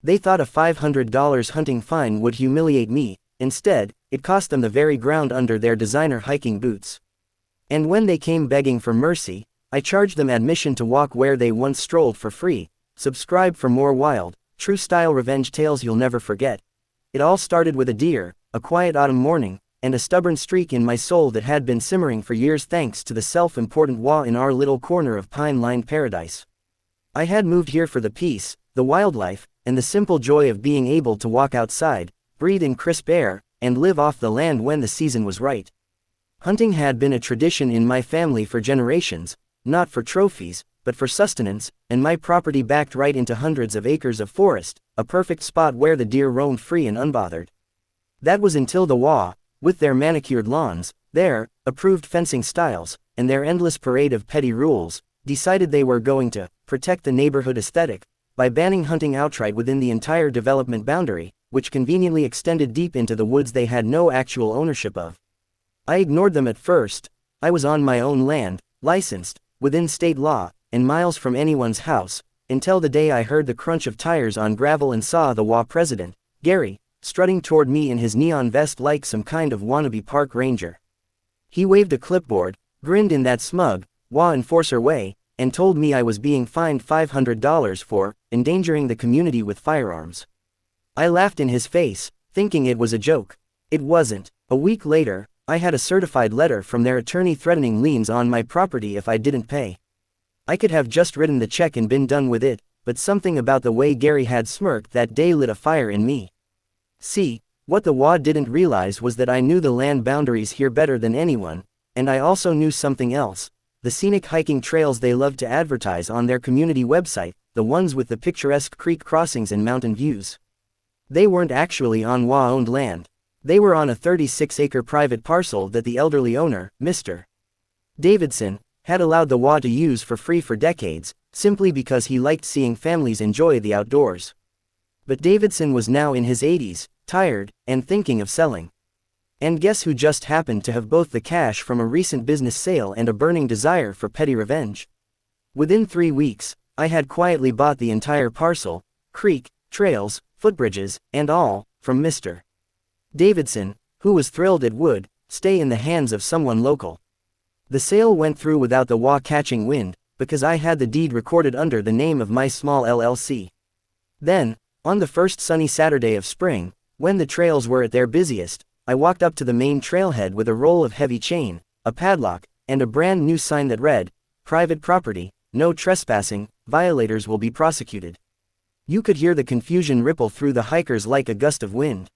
They thought a $500 hunting fine would humiliate me. Instead, it cost them the very ground under their designer hiking boots. And when they came begging for mercy, I charged them admission to walk where they once strolled for free. Subscribe for more wild, true-style revenge tales you'll never forget. It all started with a deer, a quiet autumn morning, and a stubborn streak in my soul that had been simmering for years thanks to the self-important HOA in our little corner of pine-lined paradise. I had moved here for the peace, the wildlife, and the simple joy of being able to walk outside, breathe in crisp air, and live off the land when the season was right. Hunting had been a tradition in my family for generations, not for trophies, but for sustenance, and my property backed right into hundreds of acres of forest, a perfect spot where the deer roamed free and unbothered. That was until the HOA, with their manicured lawns, their approved fencing styles, and their endless parade of petty rules, decided they were going to protect the neighborhood aesthetic by banning hunting outright within the entire development boundary, which conveniently extended deep into the woods they had no actual ownership of. I ignored them at first. I was on my own land, licensed, within state law, and miles from anyone's house, until the day I heard the crunch of tires on gravel and saw the HOA president, Gary, strutting toward me in his neon vest like some kind of wannabe park ranger. He waved a clipboard, grinned in that smug, HOA enforcer way, and told me I was being fined $500 for endangering the community with firearms. I laughed in his face, thinking it was a joke. It wasn't. A week later, I had a certified letter from their attorney threatening liens on my property if I didn't pay. I could have just written the check and been done with it, but something about the way Gary had smirked that day lit a fire in me. See, what the HOA didn't realize was that I knew the land boundaries here better than anyone, and I also knew something else. The scenic hiking trails they love to advertise on their community website, the ones with the picturesque creek crossings and mountain views. They weren't actually on HOA-owned land. They were on a 36-acre private parcel that the elderly owner, Mr. Davidson, had allowed the HOA to use for free for decades, simply because he liked seeing families enjoy the outdoors. But Davidson was now in his 80s, tired, and thinking of selling. And guess who just happened to have both the cash from a recent business sale and a burning desire for petty revenge? Within 3 weeks, I had quietly bought the entire parcel, creek, trails, footbridges, and all, from Mr. Davidson, who was thrilled it would stay in the hands of someone local. The sale went through without the HOA catching wind, because I had the deed recorded under the name of my small LLC. Then, on the first sunny Saturday of spring, when the trails were at their busiest, I walked up to the main trailhead with a roll of heavy chain, a padlock, and a brand new sign that read, "Private property, no trespassing, violators will be prosecuted." You could hear the confusion ripple through the hikers like a gust of wind.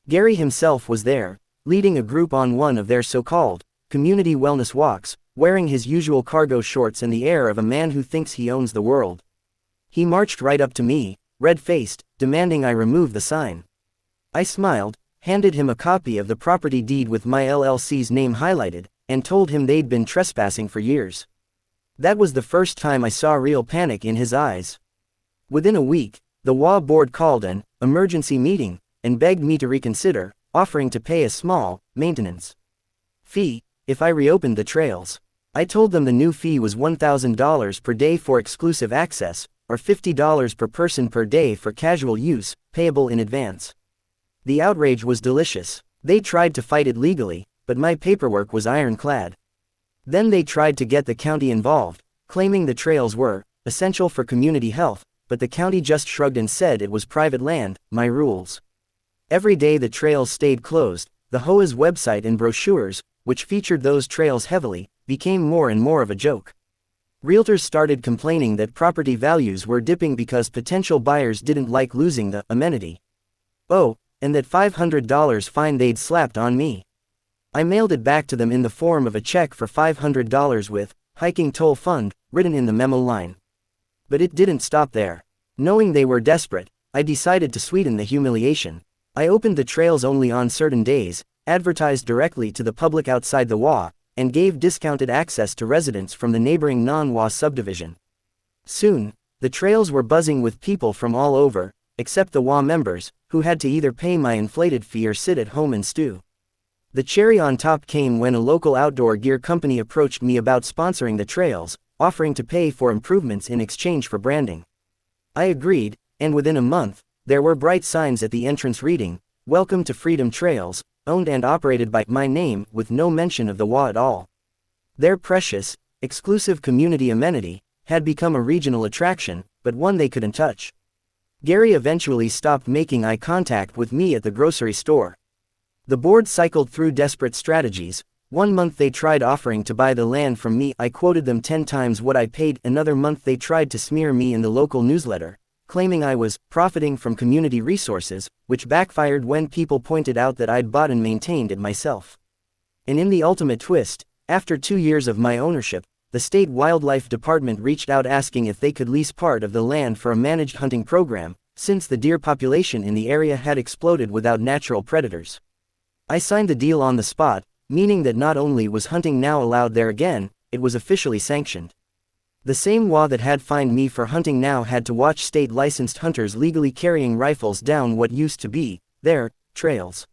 Gary himself was there, leading a group on one of their so-called community wellness walks, wearing his usual cargo shorts and the air of a man who thinks he owns the world. He marched right up to me, red-faced, demanding I remove the sign. I smiled, handed him a copy of the property deed with my LLC's name highlighted, and told him they'd been trespassing for years. That was the first time I saw real panic in his eyes. Within a week, the HOA board called an emergency meeting, and begged me to reconsider, offering to pay a small maintenance fee if I reopened the trails. I told them the new fee was $1,000 per day for exclusive access, or $50 per person per day for casual use, payable in advance. The outrage was delicious. They tried to fight it legally, but my paperwork was ironclad. Then they tried to get the county involved, claiming the trails were essential for community health, but the county just shrugged and said it was private land, my rules. Every day the trails stayed closed, the HOA's website and brochures, which featured those trails heavily, became more and more of a joke. Realtors started complaining that property values were dipping because potential buyers didn't like losing the amenity. Oh, and that $500 fine they'd slapped on me. I mailed it back to them in the form of a check for $500 with hiking toll fund written in the memo line. But it didn't stop there. Knowing they were desperate, I decided to sweeten the humiliation. I opened the trails only on certain days, advertised directly to the public outside the HOA, and gave discounted access to residents from the neighboring non-HOA subdivision. Soon, the trails were buzzing with people from all over, except the HOA members, who had to either pay my inflated fee or sit at home and stew. The cherry on top came when a local outdoor gear company approached me about sponsoring the trails, offering to pay for improvements in exchange for branding. I agreed, and within a month, There were bright signs at the entrance reading, "Welcome to Freedom Trails," owned and operated by my name, with no mention of the HOA at all. Their precious, exclusive community amenity had become a regional attraction, but one they couldn't touch. Gary eventually stopped making eye contact with me at the grocery store. The board cycled through desperate strategies. One month they tried offering to buy the land from me. I quoted them 10 times what I paid. Another month they tried to smear me in the local newsletter, claiming I was profiting from community resources, which backfired when people pointed out that I'd bought and maintained it myself. And in the ultimate twist, after 2 years of my ownership, the state wildlife department reached out asking if they could lease part of the land for a managed hunting program, since the deer population in the area had exploded without natural predators. I signed the deal on the spot, meaning that not only was hunting now allowed there again, it was officially sanctioned. The same HOA that had fined me for hunting now had to watch state-licensed hunters legally carrying rifles down what used to be their trails.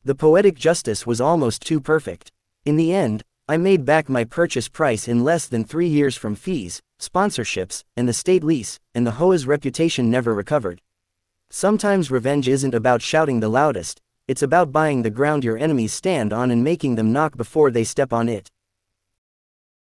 The poetic justice was almost too perfect. In the end, I made back my purchase price in less than 3 years from fees, sponsorships, and the state lease, and the HOA's reputation never recovered. Sometimes revenge isn't about shouting the loudest, it's about buying the ground your enemies stand on and making them knock before they step on it.